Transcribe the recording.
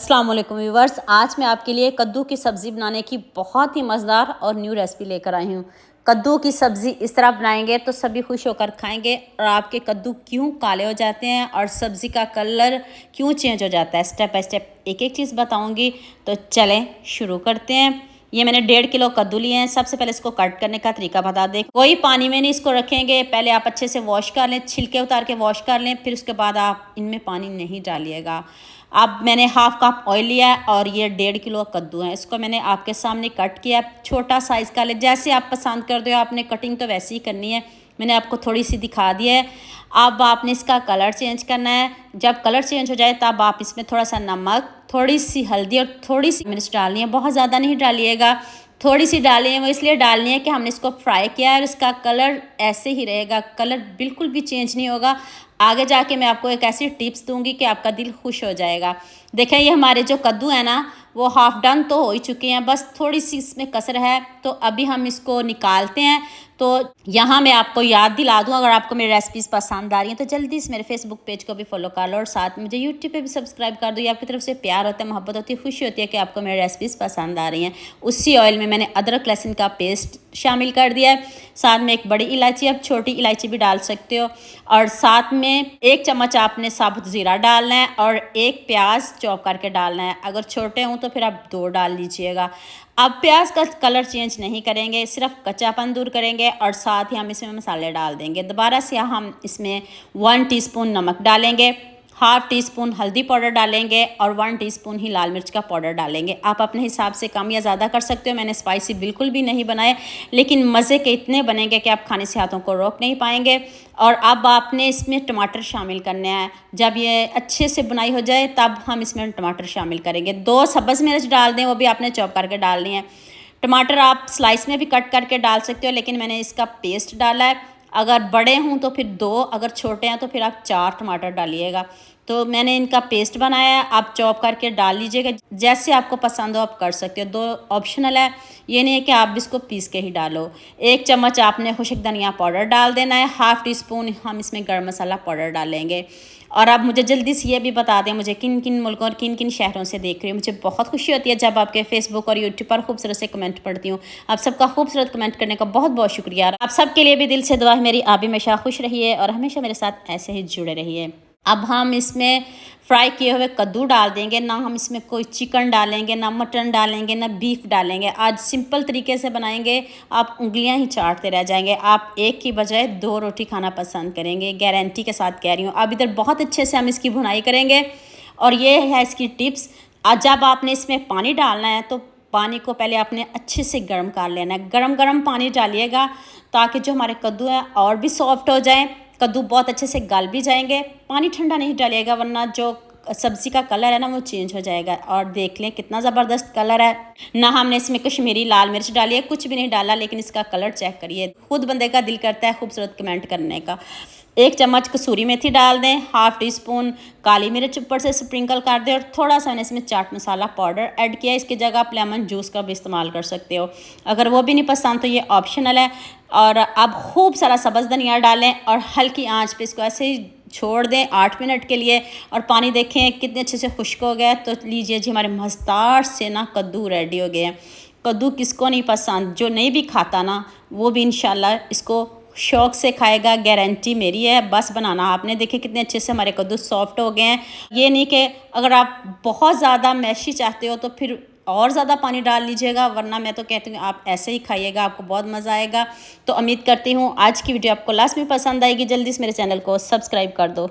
अस्सलाम वालेकुम व्यूअर्स। आज मैं आपके लिए कद्दू की सब्ज़ी बनाने की बहुत ही मज़ेदार और न्यू रेसिपी लेकर आई हूँ। कद्दू की सब्ज़ी इस तरह बनाएंगे तो सभी खुश होकर खाएंगे। और आपके कद्दू क्यों काले हो जाते हैं और सब्ज़ी का कलर क्यों चेंज हो जाता है, स्टेप बाय स्टेप एक एक चीज़ बताऊँगी। तो चलें शुरू करते हैं। ये मैंने 1.5 किलो कद्दू लिए हैं। सबसे पहले इसको कट करने का तरीका बता दें। कोई पानी में नहीं इसको रखेंगे, पहले आप अच्छे से वॉश कर लें, छिलके उतार के वॉश कर लें, फिर उसके बाद आप इनमें पानी नहीं डालिएगा। अब मैंने हाफ कप ऑयल लिया है और ये 1.5 किलो कद्दू है। इसको मैंने आपके सामने कट किया, छोटा साइज़ का ले, जैसे आप पसंद कर दो। आपने कटिंग तो वैसे ही करनी है, मैंने आपको थोड़ी सी दिखा दी है। अब आपने इसका कलर चेंज करना है। जब कलर चेंज हो जाए तब आप इसमें थोड़ा सा नमक, थोड़ी सी हल्दी और थोड़ी सी मिर्च डालनी है। बहुत ज़्यादा नहीं डालिएगा, थोड़ी सी डाली है। वो इसलिए डालनी है कि हमने इसको फ्राई किया है और इसका कलर ऐसे ही रहेगा, कलर बिल्कुल भी चेंज नहीं होगा। आगे जाके मैं आपको एक ऐसी टिप्स दूंगी कि आपका दिल खुश हो जाएगा। देखें, ये हमारे जो कद्दू है ना, वो हाफ डन तो हो ही चुके हैं, बस थोड़ी सी इसमें कसर है। तो अभी हम इसको निकालते हैं। तो यहाँ मैं आपको याद दिला दूँ, अगर आपको मेरी रेसिपीज़ पसंद आ रही हैं तो जल्दी से मेरे फेसबुक पेज को भी फॉलो कर लो और साथ मुझे यूट्यूब पे भी सब्सक्राइब कर दो। ये आपकी तरफ से प्यार होता है, मोहब्बत होती है, खुशी होती है कि आपको मेरी रेसिपीज़ पसंद आ रही हैं। उसी ऑयल में मैंने अदरक लहसुन का पेस्ट शामिल कर दिया है, साथ में एक बड़ी इलायची, आप छोटी इलायची भी डाल सकते हो, और साथ में 1 चम्मच आपने साबुत ज़ीरा डालना है और 1 प्याज चॉप करके डालना है। अगर छोटे हों तो फिर आप 2 डाल लीजिएगा। अब प्याज का कलर चेंज नहीं करेंगे, सिर्फ कच्चापन दूर करेंगे और साथ ही हम इसमें मसाले डाल देंगे। दोबारा से हम इसमें 1 टीस्पून नमक डालेंगे, हाफ टी स्पून हल्दी पाउडर डालेंगे और 1 टीस्पून ही लाल मिर्च का पाउडर डालेंगे। आप अपने हिसाब से कम या ज़्यादा कर सकते हो। मैंने स्पाइसी बिल्कुल भी नहीं बनाए, लेकिन मज़े के इतने बनेंगे कि आप खाने से हाथों को रोक नहीं पाएंगे। और अब आपने इसमें टमाटर शामिल करने हैं। जब ये अच्छे से बुनाई हो जाए तब हम इसमें टमाटर शामिल करेंगे। 2 सब्ज़ मिर्च डाल दें, वो भी आपने चॉप करके डालनी है। टमाटर आप स्लाइस में भी कट करके डाल सकते हो, लेकिन मैंने इसका पेस्ट डाला है। अगर बड़े हों तो फिर 2, अगर छोटे हैं तो फिर आप 4 टमाटर डालिएगा। तो मैंने इनका पेस्ट बनाया है, आप चॉप करके डाल लीजिएगा, जैसे आपको पसंद हो आप कर सकते हो। 2 ऑप्शनल है, ये नहीं है कि आप इसको पीस के ही डालो। 1 चम्मच आपने खुशक धनिया पाउडर डाल देना है, हाफ टी स्पून हम इसमें गर्म मसाला पाउडर डालेंगे। और आप मुझे जल्दी से ये भी बता दें, मुझे किन किन मुल्कों और किन किन शहरों से देख रही हो। मुझे बहुत खुशी होती है जब आपके फेसबुक और यूट्यूब पर खूबसूरत से कमेंट पढ़ती हूँ। आप सबका खूबसूरत कमेंट करने का बहुत बहुत शुक्रिया। आप सबके लिए भी दिल से दुआ है मेरी, आप भी हमेशा खुश रहिए और हमेशा मेरे साथ ऐसे ही जुड़े रहिए। अब हम इसमें फ्राई किए हुए कद्दू डाल देंगे। ना हम इसमें कोई चिकन डालेंगे, ना मटन डालेंगे, ना बीफ डालेंगे। आज सिंपल तरीके से बनाएंगे, आप उंगलियां ही चाटते रह जाएंगे। आप एक की बजाय 2 रोटी खाना पसंद करेंगे, गारंटी के साथ कह रही हूँ। अब इधर बहुत अच्छे से हम इसकी भुनाई करेंगे और ये है इसकी टिप्स। आज जब आपने इसमें पानी डालना है तो पानी को पहले आपने अच्छे से गर्म कर लेना है। गरम गरम पानी डालिएगा ताकि जो हमारे कद्दू हैं और भी सॉफ्ट हो जाएं, कद्दू बहुत अच्छे से गल भी जाएंगे। पानी ठंडा नहीं डालिएगा, वरना जो सब्ज़ी का कलर है ना वो चेंज हो जाएगा। और देख लें कितना ज़बरदस्त कलर है। ना हमने इसमें कश्मीरी लाल मिर्च डाली है, कुछ भी नहीं डाला, लेकिन इसका कलर चेक करिए, खुद बंदे का दिल करता है खूबसूरत कमेंट करने का। 1 चम्मच कसूरी मेथी डाल दें, हाफ टी स्पून काली मिर्च ऊपर से स्प्रिंकल कर दें और थोड़ा सा मैंने इसमें चाट मसाला पाउडर ऐड किया। इसकी जगह आप लेमन जूस का भी इस्तेमाल कर सकते हो, अगर वो भी नहीं पसंद तो ये ऑप्शनल है। और अब खूब सारा सब्ज़ धनिया डालें और हल्की आंच पे इसको ऐसे ही छोड़ दें 8 मिनट के लिए। और पानी देखें कितने अच्छे से खुश्क हो गया। तो लीजिए जी, हमारे मज़ेदार से ना कद्दू रेडी हो गए हैं। कद्दू किसको नहीं पसंद, जो नहीं भी खाता ना वो भी इंशाल्लाह इसको शौक़ से खाएगा, गारंटी मेरी है। बस बनाना आपने। देखे कितने अच्छे से हमारे कद्दू सॉफ्ट हो गए हैं। ये नहीं कि अगर आप बहुत ज़्यादा मैशी चाहते हो तो फिर और ज़्यादा पानी डाल लीजिएगा, वरना मैं तो कहती हूँ आप ऐसे ही खाइएगा, आपको बहुत मज़ा आएगा। तो उम्मीद करती हूँ आज की वीडियो आपको लास्ट में पसंद आएगी। जल्दी से मेरे चैनल को सब्सक्राइब कर दो।